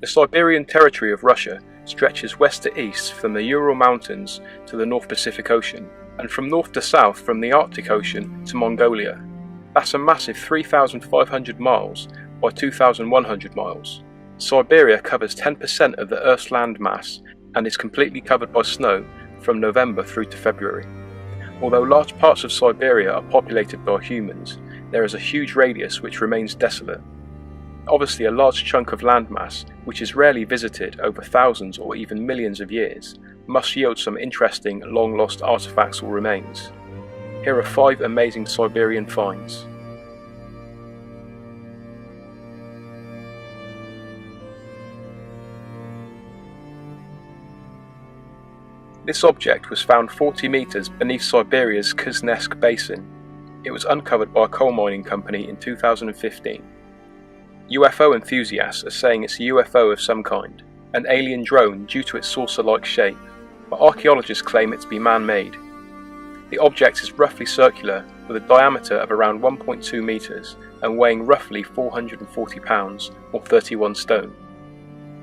The Siberian territory of Russia stretches west to east from the Ural Mountains to the North Pacific Ocean, and from north to south from the Arctic Ocean to Mongolia. That's a massive 3,500 miles by 2,100 miles. Siberia covers 10% of the Earth's land mass and is completely covered by snow from November through to February. Although large parts of Siberia are populated by humans, there is a huge radius which remains desolate. Obviously, a large chunk of landmass, which is rarely visited over thousands or even millions of years, must yield some interesting long-lost artifacts or remains. Here are 5 amazing Siberian finds. This object was found 40 meters beneath Siberia's Kuznetsk Basin. It was uncovered by a coal mining company in 2015. UFO enthusiasts are saying it's a UFO of some kind, an alien drone due to its saucer-like shape, but archaeologists claim it to be man-made. The object is roughly circular, with a diameter of around 1.2 meters and weighing roughly 440 pounds or 31 stone.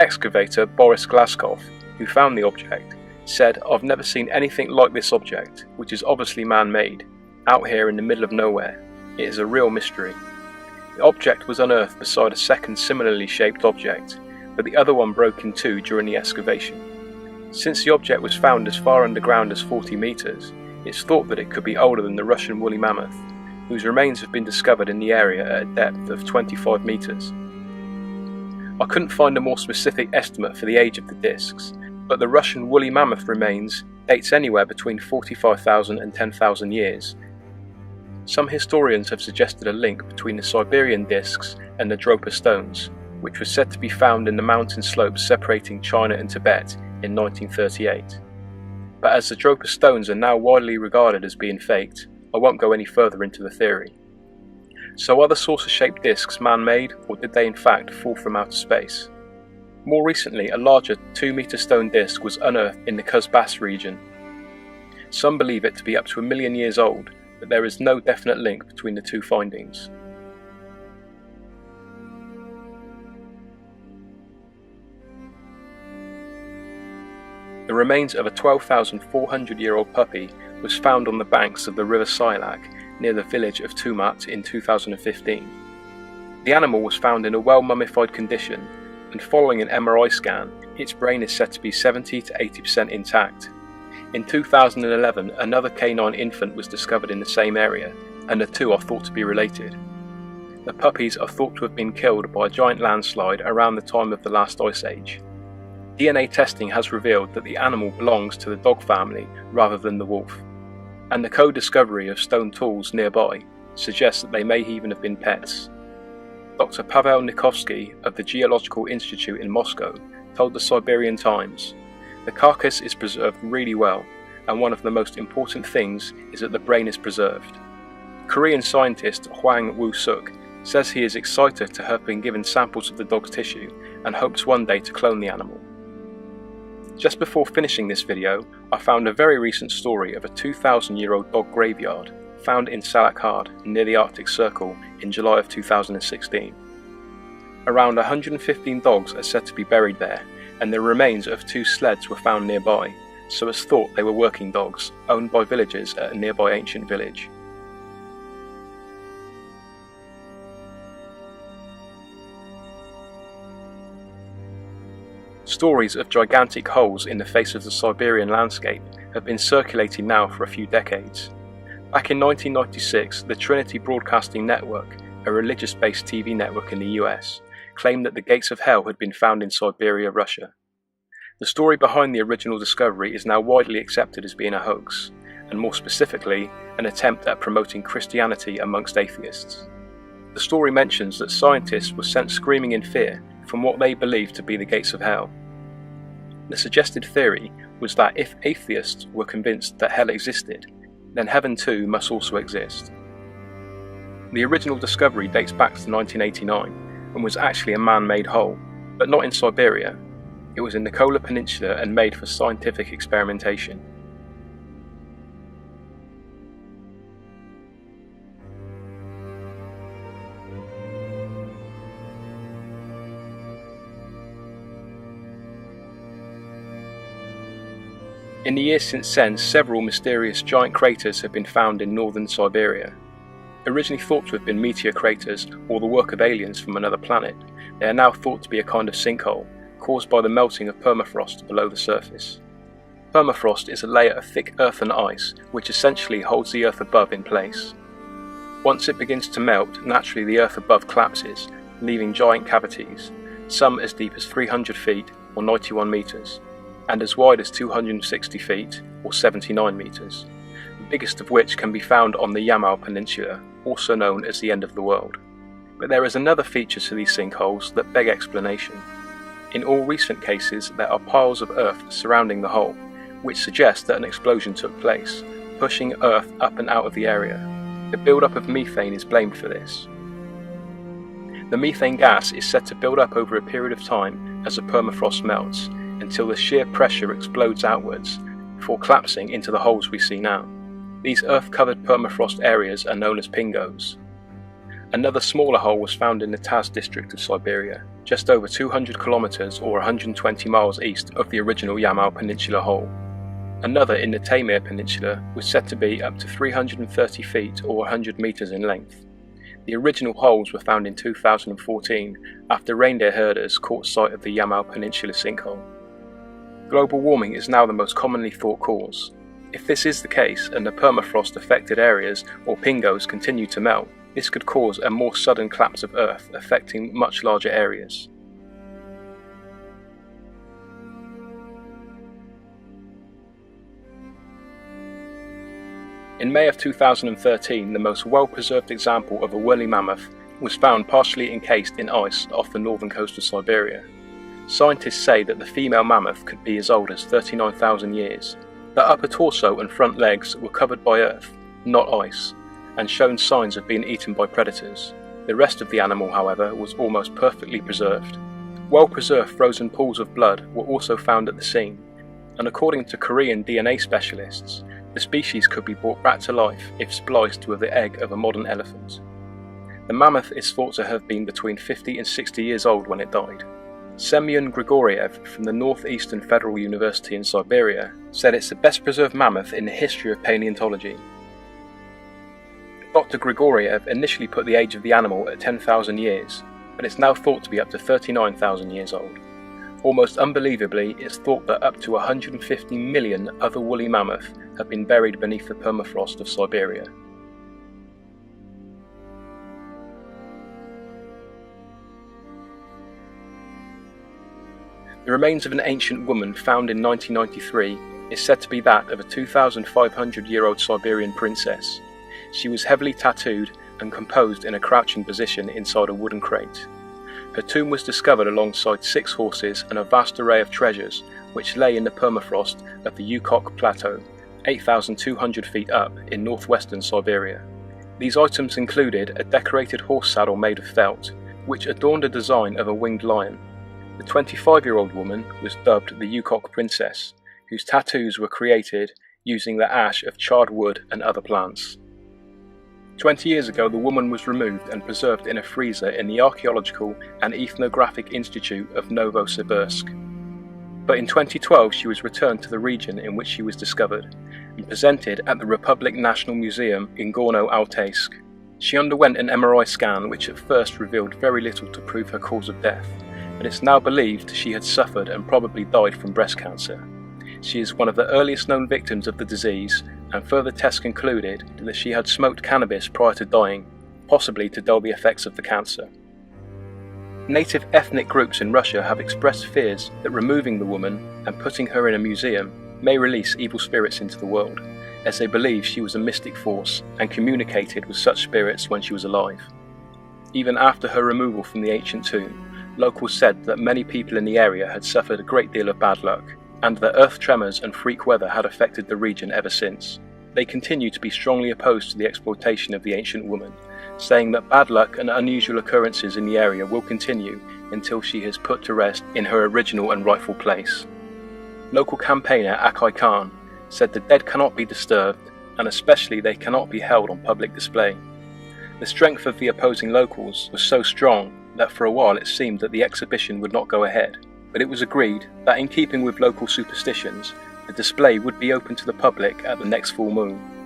Excavator Boris Glazkov, who found the object, said, "I've never seen anything like this object, which is obviously man-made, out here in the middle of nowhere. It is a real mystery." The object was unearthed beside a second similarly shaped object, but the other one broke in two during the excavation. Since the object was found as far underground as 40 meters, it's thought that it could be older than the Russian woolly mammoth, whose remains have been discovered in the area at a depth of 25 meters. I couldn't find a more specific estimate for the age of the discs, but the Russian woolly mammoth remains dates anywhere between 45,000 and 10,000 years. Some historians have suggested a link between the Siberian discs and the Dropa stones, which was said to be found in the mountain slopes separating China and Tibet in 1938. But as the Dropa stones are now widely regarded as being faked, I won't go any further into the theory. So are the saucer-shaped discs man-made, or did they in fact fall from outer space? More recently, a larger 2-meter stone disc was unearthed in the Kuzbass region. Some believe it to be up to 1 million years old, but there is no definite link between the two findings. The remains of a 12,400-year-old puppy was found on the banks of the river Silak near the village of Tumat in 2015. The animal was found in a well-mummified condition, and following an MRI scan, its brain is said to be 70 to 80% intact. In 2011, another canine infant was discovered in the same area, and the two are thought to be related. The puppies are thought to have been killed by a giant landslide around the time of the last ice age. DNA testing has revealed that the animal belongs to the dog family rather than the wolf, and the co-discovery of stone tools nearby suggests that they may even have been pets. Dr. Pavel Nikovsky of the Geological Institute in Moscow told the Siberian Times, "The carcass is preserved really well, and one of the most important things is that the brain is preserved." Korean scientist Hwang Woo-suk says he is excited to have been given samples of the dog's tissue and hopes one day to clone the animal. Just before finishing this video, I found a very recent story of a 2,000-year-old dog graveyard found in Salakhard near the Arctic Circle in July of 2016. Around 115 dogs are said to be buried there, and the remains of 2 sleds were found nearby, so it's thought they were working dogs, owned by villagers at a nearby ancient village. Stories of gigantic holes in the face of the Siberian landscape have been circulating now for a few decades. Back in 1996, the Trinity Broadcasting Network, a religious-based TV network in the US, claimed that the gates of hell had been found in Siberia, Russia. The story behind the original discovery is now widely accepted as being a hoax, and more specifically, an attempt at promoting Christianity amongst atheists. The story mentions that scientists were sent screaming in fear from what they believed to be the gates of hell. The suggested theory was that if atheists were convinced that hell existed, then heaven too must also exist. The original discovery dates back to 1989 and was actually a man-made hole, but not in Siberia. It was in the Kola Peninsula and made for scientific experimentation. In the years since then, several mysterious giant craters have been found in northern Siberia. Originally thought to have been meteor craters or the work of aliens from another planet, they are now thought to be a kind of sinkhole caused by the melting of permafrost below the surface. Permafrost is a layer of thick earth and ice which essentially holds the earth above in place. Once it begins to melt, naturally the earth above collapses, leaving giant cavities, some as deep as 300 feet or 91 meters, and as wide as 260 feet or 79 meters, the biggest of which can be found on the Yamal Peninsula, also known as the end of the world. But there is another feature to these sinkholes that beg explanation. In all recent cases, there are piles of earth surrounding the hole, which suggests that an explosion took place, pushing earth up and out of the area. The build-up of methane is blamed for this. The methane gas is said to build up over a period of time as the permafrost melts, until the sheer pressure explodes outwards, before collapsing into the holes we see now. These earth-covered permafrost areas are known as pingos. Another smaller hole was found in the Taz district of Siberia, just over 200 kilometers or 120 miles east of the original Yamal Peninsula hole. Another in the Taimyr Peninsula was said to be up to 330 feet or 100 meters in length. The original holes were found in 2014 after reindeer herders caught sight of the Yamal Peninsula sinkhole. Global warming is now the most commonly thought cause. If this is the case and the permafrost affected areas or pingos continue to melt, this could cause a more sudden collapse of Earth affecting much larger areas. In May of 2013, the most well-preserved example of a woolly mammoth was found partially encased in ice off the northern coast of Siberia. Scientists say that the female mammoth could be as old as 39,000 years. The upper torso and front legs were covered by earth, not ice, and shown signs of being eaten by predators. The rest of the animal, however, was almost perfectly preserved. Well-preserved frozen pools of blood were also found at the scene, and according to Korean DNA specialists, the species could be brought back to life if spliced with the egg of a modern elephant. The mammoth is thought to have been between 50 and 60 years old when it died. Semyon Grigoriev from the Northeastern Federal University in Siberia said it's the best preserved mammoth in the history of paleontology. Dr. Grigoriev initially put the age of the animal at 10,000 years, but it's now thought to be up to 39,000 years old. Almost unbelievably, it's thought that up to 150 million other woolly mammoths have been buried beneath the permafrost of Siberia. The remains of an ancient woman found in 1993 is said to be that of a 2,500-year-old Siberian princess. She was heavily tattooed and composed in a crouching position inside a wooden crate. Her tomb was discovered alongside 6 horses and a vast array of treasures which lay in the permafrost of the Yukok Plateau, 8,200 feet up in northwestern Siberia. These items included a decorated horse saddle made of felt, which adorned a design of a winged lion. The 25-year-old woman was dubbed the Yukok Princess, whose tattoos were created using the ash of charred wood and other plants. 20 years ago, the woman was removed and preserved in a freezer in the Archaeological and Ethnographic Institute of Novosibirsk. But in 2012, she was returned to the region in which she was discovered and presented at the Republic National Museum in Gorno-Altaysk. She underwent an MRI scan which at first revealed very little to prove her cause of death, but it's now believed she had suffered and probably died from breast cancer. She is one of the earliest known victims of the disease, and further tests concluded that she had smoked cannabis prior to dying, possibly to dull the effects of the cancer. Native ethnic groups in Russia have expressed fears that removing the woman and putting her in a museum may release evil spirits into the world, as they believe she was a mystic force and communicated with such spirits when she was alive. Even after her removal from the ancient tomb, locals said that many people in the area had suffered a great deal of bad luck, and that earth tremors and freak weather had affected the region ever since. They continue to be strongly opposed to the exploitation of the ancient woman, saying that bad luck and unusual occurrences in the area will continue until she is put to rest in her original and rightful place. Local campaigner Akai Khan said the dead cannot be disturbed, and especially they cannot be held on public display. The strength of the opposing locals was so strong that for a while it seemed that the exhibition would not go ahead, but it was agreed that in keeping with local superstitions, The display would be open to the public at the next full moon.